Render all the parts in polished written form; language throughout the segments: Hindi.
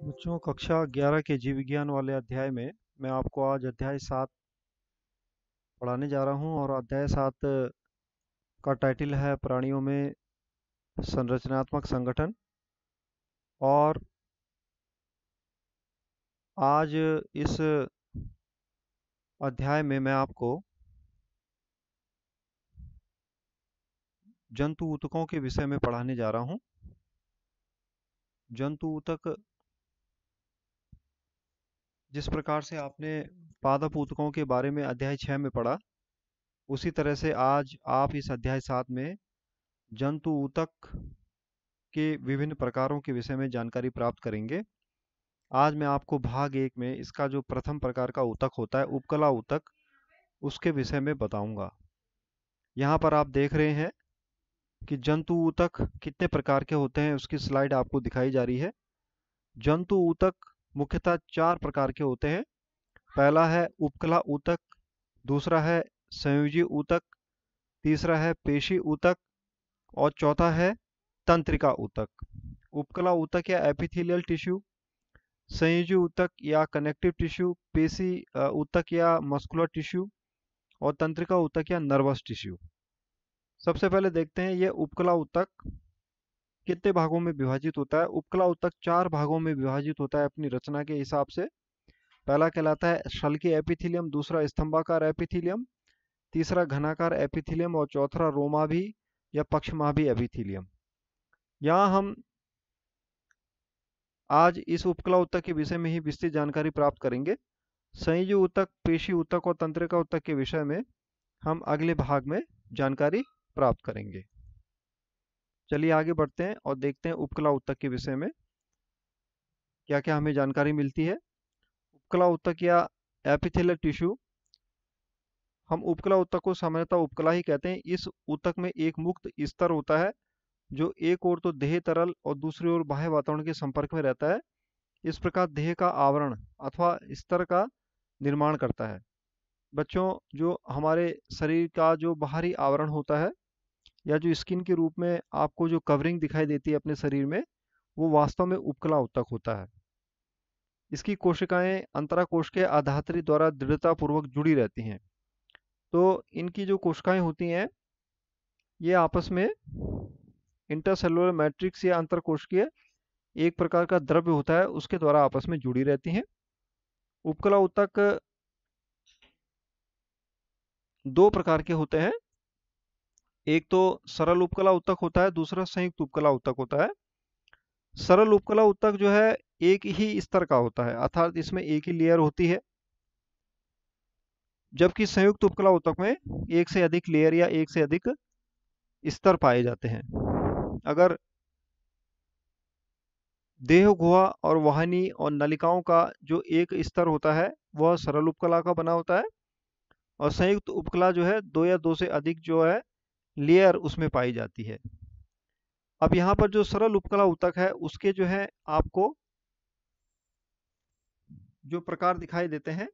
बच्चों कक्षा 11 के जीव विज्ञान वाले अध्याय में मैं आपको आज अध्याय 7 पढ़ाने जा रहा हूं और अध्याय 7 का टाइटल है प्राणियों में संरचनात्मक संगठन। और आज इस अध्याय में मैं आपको जंतु ऊतकों के विषय में पढ़ाने जा रहा हूं। जंतु ऊतक जिस प्रकार से आपने पादप ऊतकों के बारे में अध्याय 6 में पढ़ा, उसी तरह से आज आप इस अध्याय 7 में जंतु ऊतक के विभिन्न प्रकारों के विषय में जानकारी प्राप्त करेंगे। आज मैं आपको भाग 1 में इसका जो प्रथम प्रकार का ऊतक होता है, उपकला ऊतक, उसके विषय में बताऊंगा। यहाँ पर आप देख रहे हैं कि जंतु ऊतक कितने प्रकार के होते हैं, उसकी स्लाइड आपको दिखाई जा रही है। जंतु ऊतक मुख्यतः 4 प्रकार के होते हैं। पहला है उपकला ऊतक, दूसरा है संयोजी ऊतक, तीसरा है पेशी ऊतक और चौथा है तंत्रिका ऊतक। उपकला ऊतक या एपिथेलियल टिश्यू, संयोजी ऊतक या कनेक्टिव टिश्यू, पेशी ऊतक या मस्कुलर टिश्यू और तंत्रिका ऊतक या नर्वस टिश्यू। सबसे पहले देखते हैं ये उपकला ऊतक कितने भागों में विभाजित होता है। उपकला ऊतक 4 भागों में विभाजित होता है अपनी रचना के हिसाब से। पहला कहलाता है शल्की एपिथेलियम, दूसरा स्तंभाकार एपिथेलियम, तीसरा घनाकार एपिथेलियम और चौथा रोमाभी या पक्षमाभी एपिथेलियम। यहाँ हम आज इस उपकला ऊतक के विषय में ही विस्तृत जानकारी प्राप्त करेंगे। संयोजी ऊतक, पेशी ऊतक और तंत्रिका ऊतक के विषय में हम अगले भाग में जानकारी प्राप्त करेंगे। चलिए आगे बढ़ते हैं और देखते हैं उपकला ऊतक के विषय में क्या क्या हमें जानकारी मिलती है। उपकला ऊतक या एपिथेलियल टिश्यू, हम उपकला ऊतक को सामान्यतः उपकला ही कहते हैं। इस ऊतक में एक मुक्त स्तर होता है जो एक ओर तो देह तरल और दूसरी ओर बाह्य वातावरण के संपर्क में रहता है। इस प्रकार देह का आवरण अथवा स्तर का निर्माण करता है। बच्चों, जो हमारे शरीर का जो बाहरी आवरण होता है या जो स्किन के रूप में आपको जो कवरिंग दिखाई देती है अपने शरीर में, वो वास्तव में उपकला ऊतक होता है। इसकी कोशिकाएं अंतराकोश के आधात्री द्वारा दृढ़ता पूर्वक जुड़ी रहती हैं। तो इनकी जो कोशिकाएं होती हैं ये आपस में इंटरसेलुलर मैट्रिक्स या अंतरकोशिकीय एक प्रकार का द्रव्य होता है, उसके द्वारा आपस में जुड़ी रहती हैं। उपकला ऊतक 2 प्रकार के होते हैं। एक तो सरल उपकला ऊतक होता है, दूसरा संयुक्त उपकला ऊतक होता है। सरल उपकला ऊतक जो है एक ही स्तर का होता है, अर्थात इसमें एक ही लेयर होती है, जबकि संयुक्त उपकला ऊतक में एक से अधिक लेयर या एक से अधिक स्तर पाए जाते हैं। अगर देह गुहा और वाहिनी और नलिकाओं का जो एक स्तर होता है वह सरल उपकला का बना होता है, और संयुक्त उपकला जो है 2 या 2 से अधिक जो है लेयर उसमें पाई जाती है। अब यहाँ पर जो सरल उपकला ऊतक है उसके जो है आपको जो प्रकार दिखाई देते हैं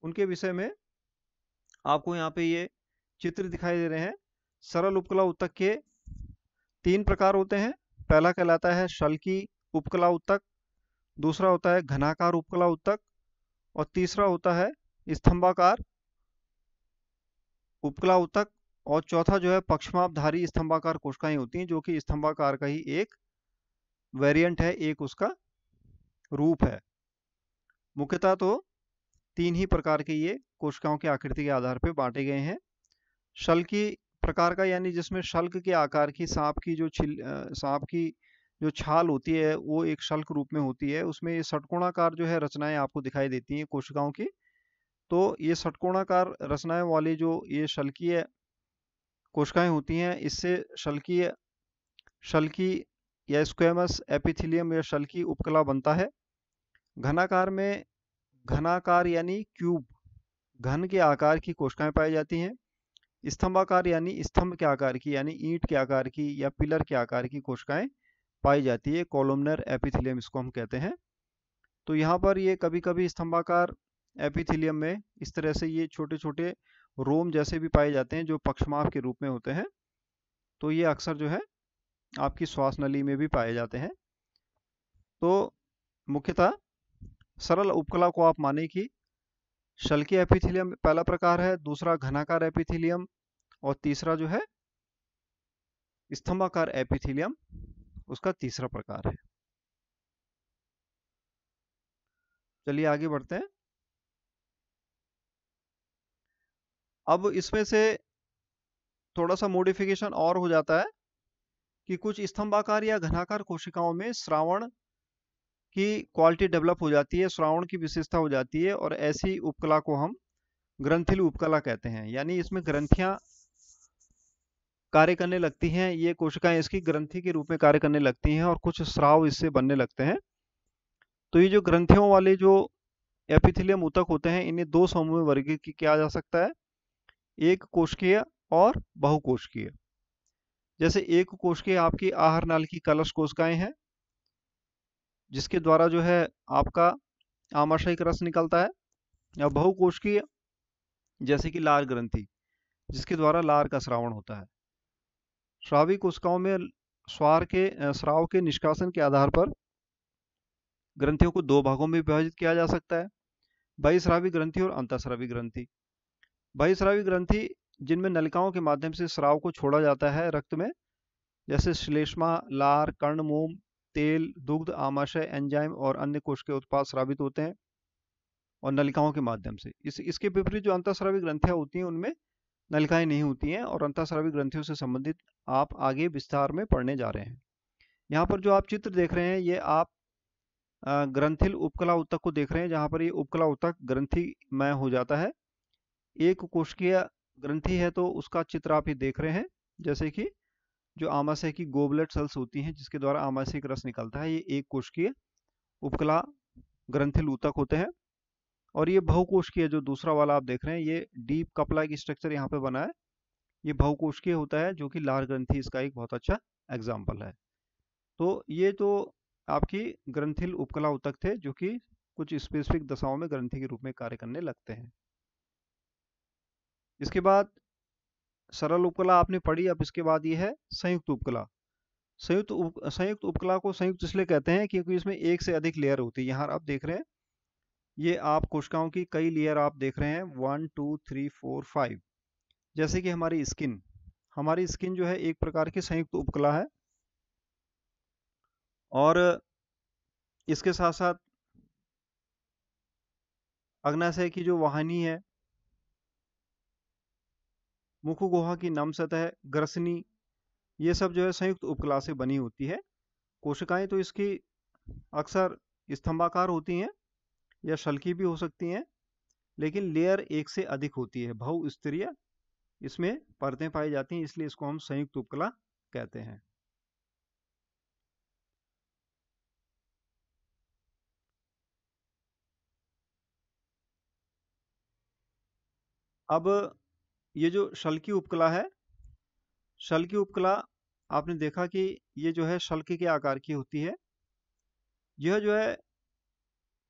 उनके विषय में आपको यहाँ पे ये चित्र दिखाई दे रहे हैं। सरल उपकला ऊतक के 3 प्रकार होते हैं। पहला कहलाता है शल्की उपकला ऊतक, दूसरा होता है घनाकार उपकला ऊतक और तीसरा होता है स्तंभाकार उपकला ऊतक, और चौथा जो है पक्षमापधारी स्तंभाकार कोशिकाएं होती हैं, जो कि स्तंभाकार का ही एक वेरिएंट है, एक उसका रूप है। मुख्यतः तो 3 ही प्रकार के ये कोशिकाओं की आकृति के आधार पर बांटे गए हैं। शल्की प्रकार का, यानी जिसमें शल्क के आकार की सांप की जो छाल होती है वो एक शल्क रूप में होती है। उसमें ये षटकोणाकार जो है रचनाएं आपको दिखाई देती हैं कोशिकाओं की। तो ये षटकोणाकार रचनाएं वाली जो ये शल्कीय कोशिकाएं होती हैं, इससे शल्की या स्क्वेमस एपिथेलियम या शल्की उपकला बनता है। घनाकार में घनाकार यानी क्यूब, घन के आकार की कोशिकाएं पाई जाती हैं। स्तंभाकार यानी स्तंभ के आकार की, यानी ईंट के आकार की या पिलर के आकार की कोशिकाएं पाई जाती है। कॉलमनर एपिथेलियम इसको हम कहते हैं। तो यहाँ पर ये कभी कभी स्तंभाकार एपिथेलियम में इस तरह से ये छोटे छोटे रोम जैसे भी पाए जाते हैं जो पक्षमाप के रूप में होते हैं। तो ये अक्सर जो है आपकी श्वास नली में भी पाए जाते हैं। तो मुख्यतः सरल उपकला को आप माने कि शल्कीय एपिथेलियम पहला प्रकार है, दूसरा घनाकार एपिथेलियम, और तीसरा जो है स्तंभाकार एपिथेलियम उसका तीसरा प्रकार है। चलिए आगे बढ़ते हैं। अब इसमें से थोड़ा सा मॉडिफिकेशन और हो जाता है कि कुछ स्तंभाकार या घनाकार कोशिकाओं में श्रावण की क्वालिटी डेवलप हो जाती है, श्रावण की विशेषता हो जाती है, और ऐसी उपकला को हम ग्रंथिल उपकला कहते हैं। यानी इसमें ग्रंथियां कार्य करने लगती हैं, ये कोशिकाएं इसकी ग्रंथि के रूप में कार्य करने लगती हैं और कुछ स्राव इससे बनने लगते हैं। तो ये जो ग्रंथियों वाले जो एपिथेलियम ऊतक होते हैं, इन्हें दो समूह में वर्गीकृत किया जा सकता है, एक कोशिकीय और बहुकोशिकीय। जैसे एक कोशिकीय आपकी आहार नाल की कलश कोशिकाएं हैं, जिसके द्वारा जो है आपका आमाशयिक रस निकलता है, या बहुकोशिकीय जैसे कि लार ग्रंथि, जिसके द्वारा लार का स्रावण होता है। स्रावी कोशिकाओं में स्राव के निष्कासन के आधार पर ग्रंथियों को दो भागों में विभाजित किया जा सकता है, बहिस्रावी ग्रंथि और अंतःस्रावी ग्रंथि। बहिस्रावी ग्रंथि जिनमें नलिकाओं के माध्यम से स्राव को छोड़ा जाता है रक्त में, जैसे श्लेष्मा, लार, कर्ण, मोम, तेल, दुग्ध, आमाशय, एंजाइम और अन्य कोशिकीय उत्पाद स्रावित होते हैं और नलिकाओं के माध्यम से। इसके विपरीत जो अंतःस्रावी ग्रंथियां होती हैं उनमें नलिकाएं नहीं होती हैं, और अंतःस्रावी ग्रंथियों से संबंधित आप आगे विस्तार में पढ़ने जा रहे हैं। यहाँ पर जो आप चित्र देख रहे हैं, ये आप ग्रंथिल उपकला ऊतक को देख रहे हैं, जहाँ पर ये उपकला ऊतक ग्रंथिमय हो जाता है। एक कोशिकीय ग्रंथि है तो उसका चित्र आप ये देख रहे हैं, जैसे कि जो आमाशय की गोबलेट सेल्स होती हैं जिसके द्वारा आमाशयिक रस निकलता है, ये एक कोशिकीय उपकला ग्रंथिल ऊतक होते हैं। और ये बहुकोशिकीय जो दूसरा वाला आप देख रहे हैं, ये डीप कपला की स्ट्रक्चर यहाँ पे बना है, ये बहुकोशिकीय होता है, जो कि लार ग्रंथि इसका एक बहुत अच्छा एग्जाम्पल है। तो ये तो आपकी ग्रंथिल उपकला ऊतक थे, जो कि कुछ स्पेसिफिक दशाओं में ग्रंथि के रूप में कार्य करने लगते हैं। इसके बाद सरल उपकला आपने पढ़ी, अब इसके बाद ये है संयुक्त उपकला। संयुक्त उपकला को संयुक्त इसलिए कहते हैं क्योंकि इसमें एक से अधिक लेयर होती है। यहाँ आप देख रहे हैं, ये आप कोशिकाओं की कई लेयर आप देख रहे हैं, 1 2 3 4 5। जैसे कि हमारी स्किन जो है एक प्रकार की संयुक्त उपकला है, और इसके साथ साथ अग्नाशय की जो वाहिनी है, मुख गुहा की नम सतह, ग्रसनी, ये सब जो है संयुक्त उपकला से बनी होती है। कोशिकाएं तो इसकी अक्सर स्तंभाकार होती हैं या शल्की भी हो सकती हैं, लेकिन लेयर एक से अधिक होती है, बहुस्तरीय इसमें परतें पाई जाती हैं, इसलिए इसको हम संयुक्त उपकला कहते हैं। अब ये जो शल्की उपकला है, शल्की उपकला आपने देखा कि ये जो है शल्की के आकार की होती है। यह जो है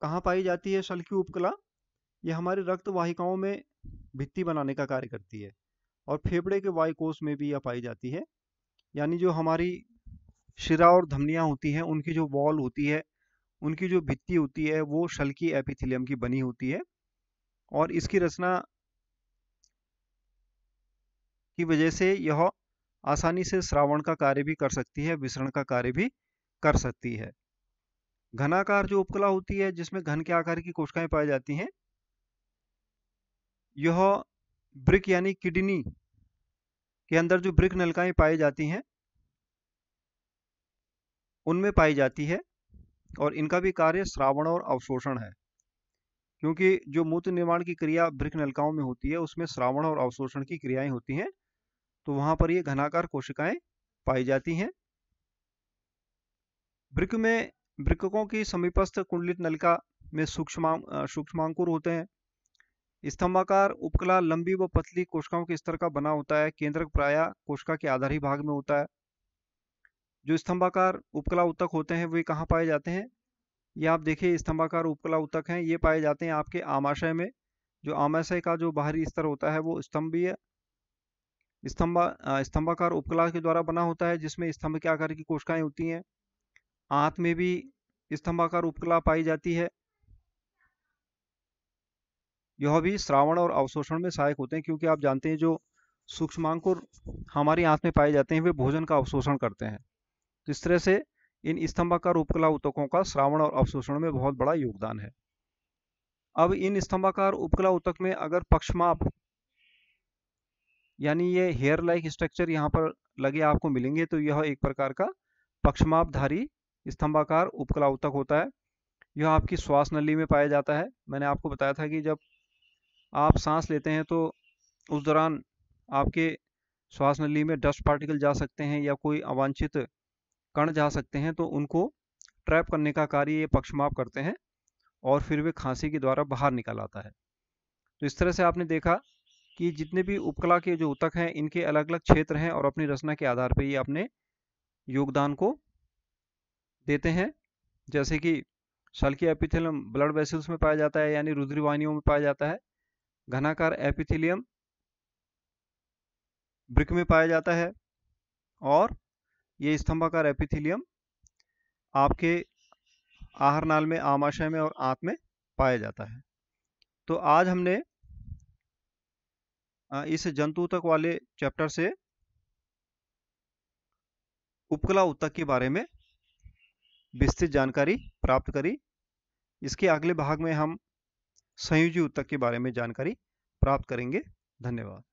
कहाँ पाई जाती है शल्की उपकला? यह हमारी रक्त वाहिकाओं में भित्ति बनाने का कार्य करती है, और फेफड़े के वायुकोश में भी यह पाई जाती है। यानी जो हमारी शिरा और धमनियां होती हैं, उनकी जो वॉल होती है, उनकी जो भित्ति होती है, वो शल्की एपिथेलियम की बनी होती है, और इसकी रचना की वजह से यह आसानी से श्रावण का कार्य भी कर सकती है, विसरण का कार्य भी कर सकती है। घनाकार जो उपकला होती है, जिसमें घन के आकार की कोशिकाएं पाई जाती हैं, यह ब्रिक यानी किडनी के अंदर जो ब्रिक नलिकाएं पाई जाती हैं उनमें पाई जाती है, और इनका भी कार्य श्रावण और अवशोषण है। क्योंकि जो मूत्र निर्माण की क्रिया ब्रिक नलिकाओं में होती है, उसमें श्रावण और अवशोषण की क्रियाएं होती हैं, तो वहां पर ये घनाकार कोशिकाएं पाई जाती हैं। वृक्क में वृक्कों की समीपस्थ कुंडलित नलिका में सूक्ष्मांकुर होते हैं। स्तंभाकार उपकला लंबी व पतली कोशिकाओं के स्तर का बना होता है, केंद्रक प्रायः कोशिका के आधारी भाग में होता है। जो स्तंभाकार उपकला ऊतक होते हैं वे कहाँ पाए जाते हैं? ये आप देखिए, स्तंभाकार उपकला ऊतक हैं, ये पाए जाते हैं आपके आमाशय में। जो आमाशय का जो बाहरी स्तर होता है वो स्तंभाकार उपकला के द्वारा बना होता है, जिसमें स्तंभ के आकार की कोशिकाएं होती हैं। आंत में भी स्तंभाकार उपकला पाई जाती है। यह भी श्रावण और अवशोषण में सहायक होते हैं, क्योंकि आप जानते हैं जो सूक्ष्मांकुर हमारी आंत में पाए जाते हैं वे भोजन का अवशोषण करते हैं। तो इस तरह से इन स्तंभाकार उपकला ऊतकों का श्रावण और अवशोषण में बहुत बड़ा योगदान है। अब इन स्तंभाकार उपकला ऊतक में अगर पक्षमाप यानी ये हेयर लाइक स्ट्रक्चर यहाँ पर लगे आपको मिलेंगे, तो यह एक प्रकार का पक्षमापधारी स्तंभाकार उपकला ऊतक होता है। यह आपकी श्वास नली में पाया जाता है। मैंने आपको बताया था कि जब आप सांस लेते हैं तो उस दौरान आपके श्वास नली में डस्ट पार्टिकल जा सकते हैं या कोई अवांछित कण जा सकते हैं, तो उनको ट्रैप करने का कार्य ये पक्षमाप करते हैं और फिर वे खांसी के द्वारा बाहर निकल आता है। तो इस तरह से आपने देखा कि जितने भी उपकला के जो ऊतक हैं इनके अलग अलग क्षेत्र हैं और अपनी रचना के आधार पर ये अपने योगदान को देते हैं। जैसे कि शल्कीय एपिथेलियम ब्लड वेसल्स में पाया जाता है, यानी रुधिर वाहिनियों में पाया जाता है। घनाकार एपिथेलियम वृक्क में पाया जाता है और ये स्तंभाकार एपिथेलियम आपके आहार नाल में, आमाशय में और आंत में पाया जाता है। तो आज हमने इस जंतु ऊतक वाले चैप्टर से उपकला ऊतक के बारे में विस्तृत जानकारी प्राप्त करी। इसके अगले भाग में हम संयोजी ऊतक के बारे में जानकारी प्राप्त करेंगे। धन्यवाद।